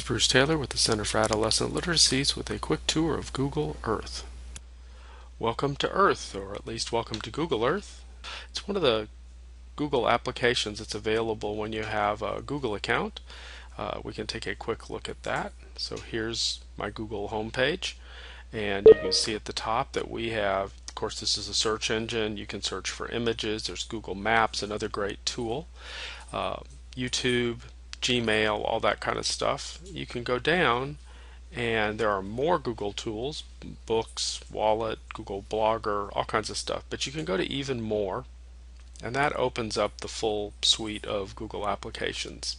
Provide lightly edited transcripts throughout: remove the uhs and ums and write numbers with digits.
Bruce Taylor with the Center for Adolescent Literacies with a quick tour of Google Earth. Welcome to Earth, or at least welcome to Google Earth. It's one of the Google applications that's available when you have a Google account. We can take a quick look at that. So here's my Google homepage, and you can see at the top that we have, of course, this is a search engine. You can search for images. There's Google Maps, another great tool. YouTube, Gmail, all that kind of stuff. You can go down and there are more Google tools, books, wallet, Google Blogger, all kinds of stuff. But you can go to even more, and that opens up the full suite of Google applications.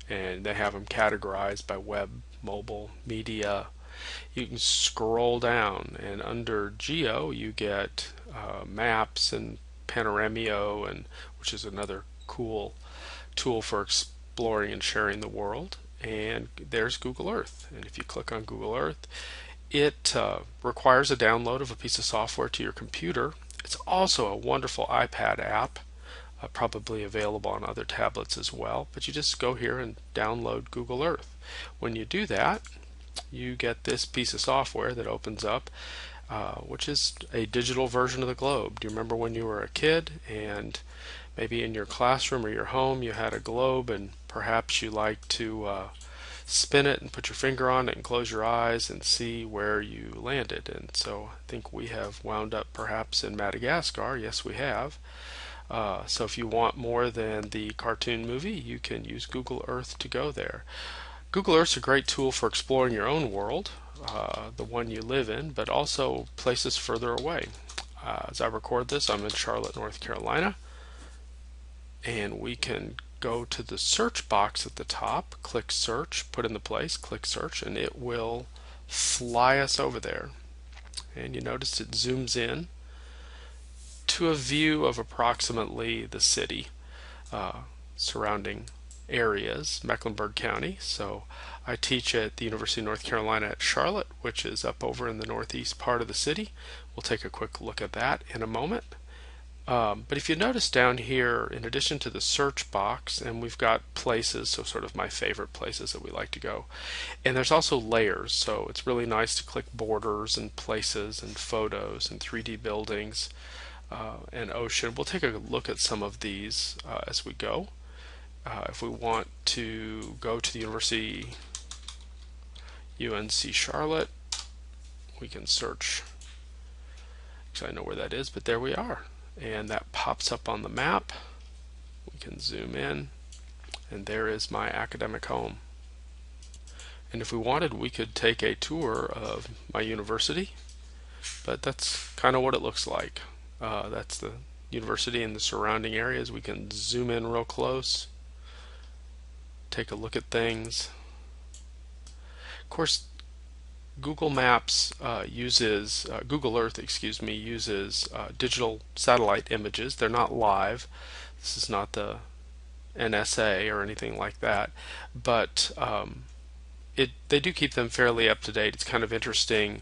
And they have them categorized by web, mobile, media. You can scroll down, and under Geo you get maps and Panorama, and which is another cool tool for exploring and sharing the world. And there's Google Earth, and if you click on Google Earth, it requires a download of a piece of software to your computer. It's also a wonderful iPad app, probably available on other tablets as well, but you just go here and download Google Earth. When you do that, you get this piece of software that opens up, which is a digital version of the globe. Do you remember when you were a kid and maybe in your classroom or your home you had a globe, and perhaps you like to spin it and put your finger on it and close your eyes and see where you landed? And so I think we have wound up perhaps in Madagascar. Yes, we have. So if you want more than the cartoon movie, you can use Google Earth to go there. Google Earth's a great tool for exploring your own world, the one you live in, but also places further away. As I record this, I'm in Charlotte, North Carolina, and we can go to the search box at the top, click search, put in the place, click search, and it will fly us over there. And you notice it zooms in to a view of approximately the city, surrounding areas, Mecklenburg County. So I teach at the University of North Carolina at Charlotte, which is up over in the northeast part of the city. We'll take a quick look at that in a moment. But if you notice down here, in addition to the search box, and we've got places, so sort of my favorite places that we like to go, and there's also layers, so it's really nice to click borders and places and photos and 3D buildings and ocean. We'll take a look at some of these as we go. If we want to go to the University UNC Charlotte, we can search. Actually, I know where that is, but there we are. And that pops up on the map. We can zoom in, and there is my academic home. And if we wanted, we could take a tour of my university, but that's kind of what it looks like. That's the university and the surrounding areas. We can zoom in real close, take a look at things. Of course, Google Maps Google Earth, uses digital satellite images. They're not live. This is not the NSA or anything like that, but they do keep them fairly up to date. It's kind of interesting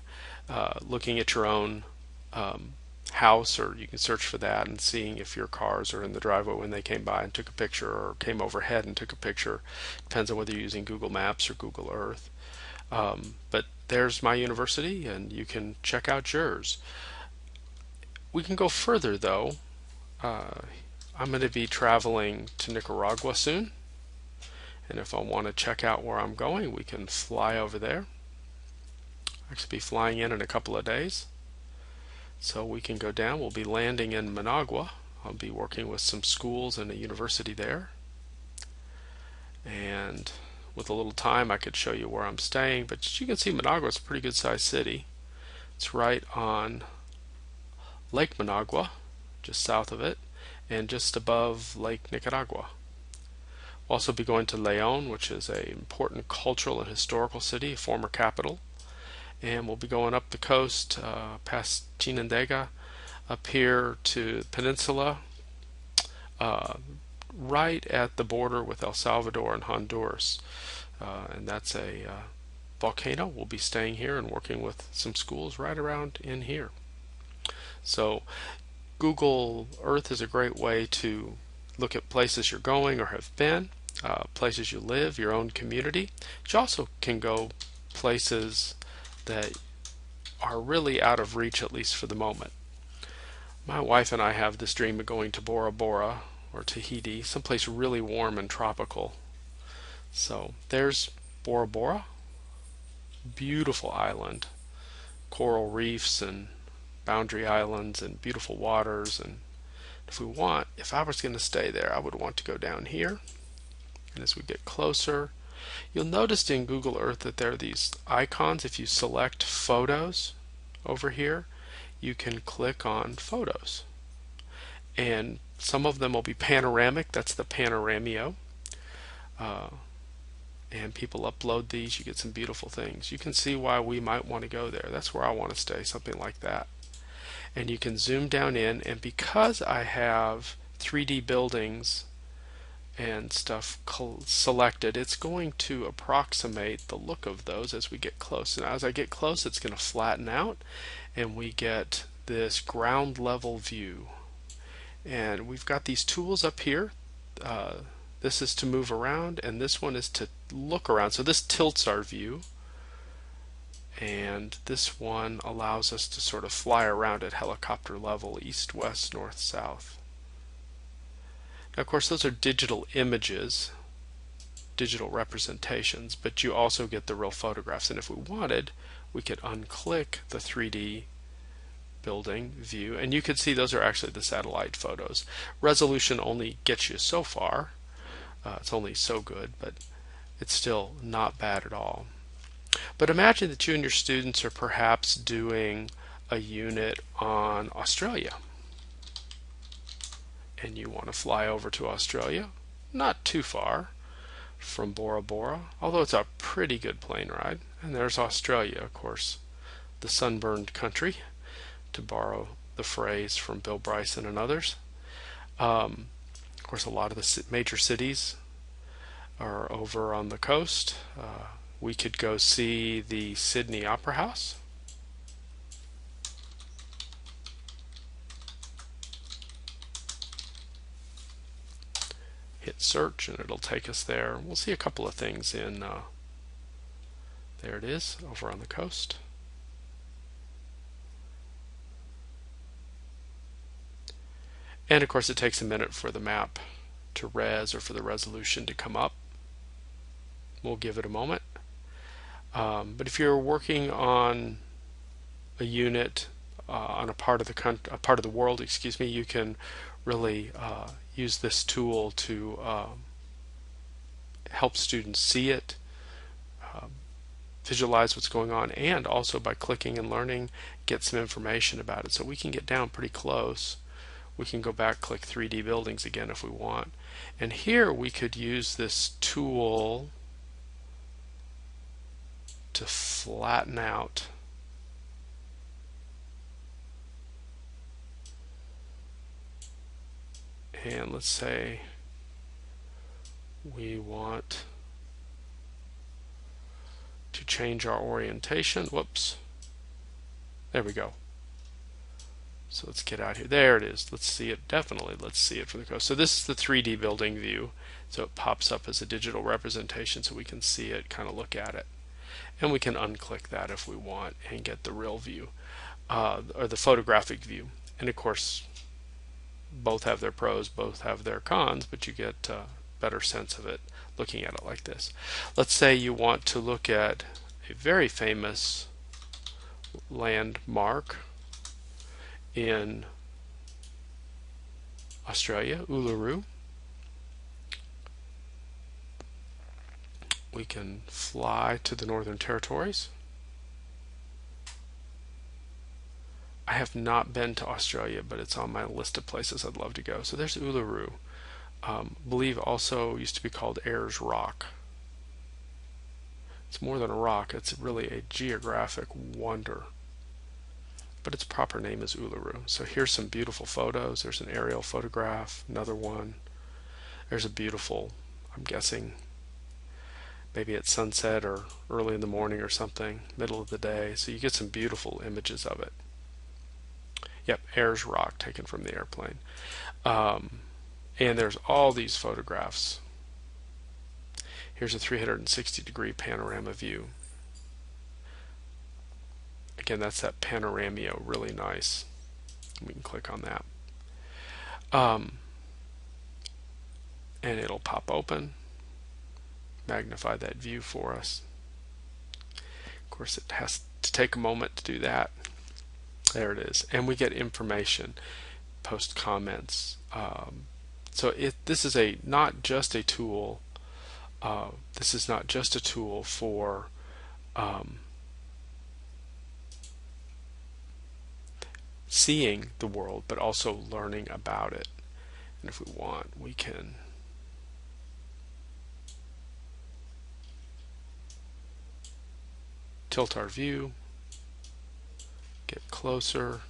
looking at your own house, or you can search for that and seeing if your cars are in the driveway when they came by and took a picture, or came overhead and took a picture. Depends on whether you're using Google Maps or Google Earth. But there's my university, and you can check out yours. We can go further though. I'm going to be traveling to Nicaragua soon, and if I want to check out where I'm going, we can fly over there. I'll actually be flying in a couple of days, so we can go down. We'll be landing in Managua. I'll be working with some schools and a university there, and with a little time I could show you where I'm staying, but you can see Managua is a pretty good sized city. It's right on Lake Managua, just south of it, and just above Lake Nicaragua. We'll also be going to León, which is an important cultural and historical city, a former capital, and we'll be going up the coast past Chinandega, up here to the peninsula, right at the border with El Salvador and Honduras, and that's a volcano. We'll be staying here and working with some schools right around in here. So Google Earth is a great way to look at places you're going or have been. places you live, your own community. You also can go places that are really out of reach, at least for the moment. My wife and I have this dream of going to Bora Bora or Tahiti, someplace really warm and tropical. So there's Bora Bora, beautiful island, coral reefs and boundary islands and beautiful waters. And if I was going to stay there, I would want to go down here. And as we get closer, you'll notice in Google Earth that there are these icons. If you select photos over here, you can click on photos. And some of them will be panoramic. That's the Panoramio. And people upload these. You get some beautiful things. You can see why we might want to go there. That's where I want to stay, something like that. And you can zoom down in, and because I have 3D buildings and stuff selected, it's going to approximate the look of those as we get close. And as I get close, it's going to flatten out, and we get this ground level view. And we've got these tools up here. This is to move around, and this one is to look around. So this tilts our view, and this one allows us to sort of fly around at helicopter level, east, west, north, south. Now, of course, those are digital images, digital representations, but you also get the real photographs. And if we wanted, we could unclick the 3D building view, and you can see those are actually the satellite photos. Resolution only gets you so far. It's only so good, but it's still not bad at all. But imagine that you and your students are perhaps doing a unit on Australia, and you want to fly over to Australia, not too far from Bora Bora, although it's a pretty good plane ride. And there's Australia, of course, the sunburned country, to borrow the phrase from Bill Bryson and others. Of course, a lot of the major cities are over on the coast. We could go see the Sydney Opera House. Hit search and it'll take us there. We'll see a couple of things in there it is, over on the coast. And of course it takes a minute for the map to res or for the resolution to come up. We'll give it a moment. But if you're working on a unit on a part of the world, excuse me, you can really use this tool to help students see it, visualize what's going on, and also by clicking and learning, get some information about it. So we can get down pretty close. We can go back, click 3D buildings again if we want. And here we could use this tool to flatten out and let's say we want to change our orientation. Whoops. There we go. So let's get out here. There it is. Let's see it. Definitely let's see it from the coast. So this is the 3D building view. So it pops up as a digital representation so we can see it, kind of look at it. And we can unclick that if we want and get the real view, or the photographic view. And of course, both have their pros, both have their cons, but you get a better sense of it looking at it like this. Let's say you want to look at a very famous landmark in Australia, Uluru. We can fly to the Northern Territories. I have not been to Australia, but it's on my list of places I'd love to go. So there's Uluru. Believe also used to be called Ayers Rock. It's more than a rock, it's really a geographic wonder. But its proper name is Uluru. So here's some beautiful photos. There's an aerial photograph, another one. There's a beautiful, I'm guessing, maybe at sunset or early in the morning or something, middle of the day. So you get some beautiful images of it. Yep, Ayers Rock taken from the airplane. And there's all these photographs Here's a 360-degree panorama view. Again, that's that Panorama, really nice. We can click on that. And it'll pop open, magnify that view for us. Of course, it has to take a moment to do that. There it is. And we get information, post comments. So this is not just a tool. This is not just a tool for seeing the world, but also learning about it. And if we want, we can tilt our view, get closer,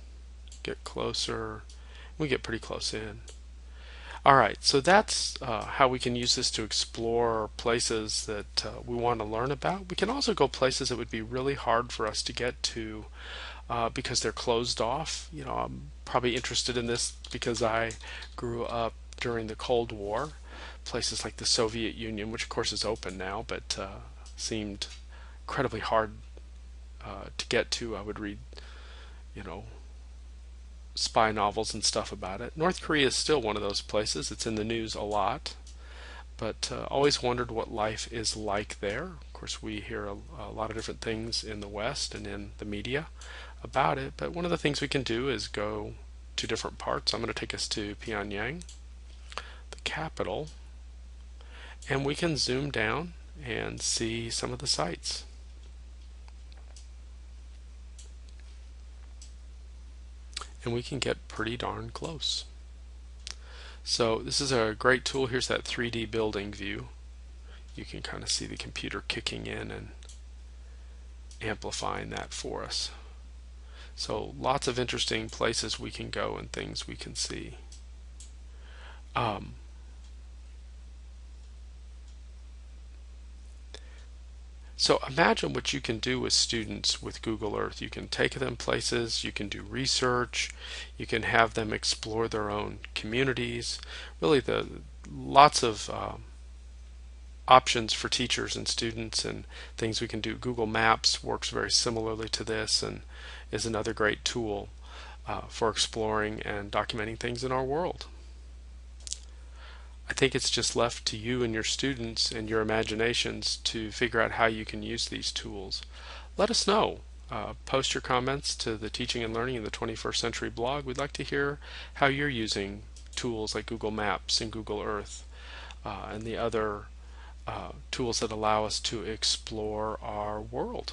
we get pretty close in. Alright, so that's how we can use this to explore places that we want to learn about. We can also go places that would be really hard for us to get to because they're closed off. You know, I'm probably interested in this because I grew up during the Cold War. Places like the Soviet Union, which of course is open now, but seemed incredibly hard to get to. I would read, you know, spy novels and stuff about it. North Korea is still one of those places. It's in the news a lot, but always wondered what life is like there. Of course, we hear a lot of different things in the West and in the media about it, but one of the things we can do is go to different parts. I'm going to take us to Pyongyang, the capital, and we can zoom down and see some of the sights. And we can get pretty darn close. So this is a great tool. Here's that 3D building view. You can kind of see the computer kicking in and amplifying that for us. So lots of interesting places we can go and things we can see. So imagine what you can do with students with Google Earth. You can take them places, you can do research, you can have them explore their own communities. Really, lots of options for teachers and students and things we can do. Google Maps works very similarly to this and is another great tool for exploring and documenting things in our world. I think it's just left to you and your students and your imaginations to figure out how you can use these tools. Let us know. Post your comments to the Teaching and Learning in the 21st Century blog. We'd like to hear how you're using tools like Google Maps and Google Earth and the other tools that allow us to explore our world.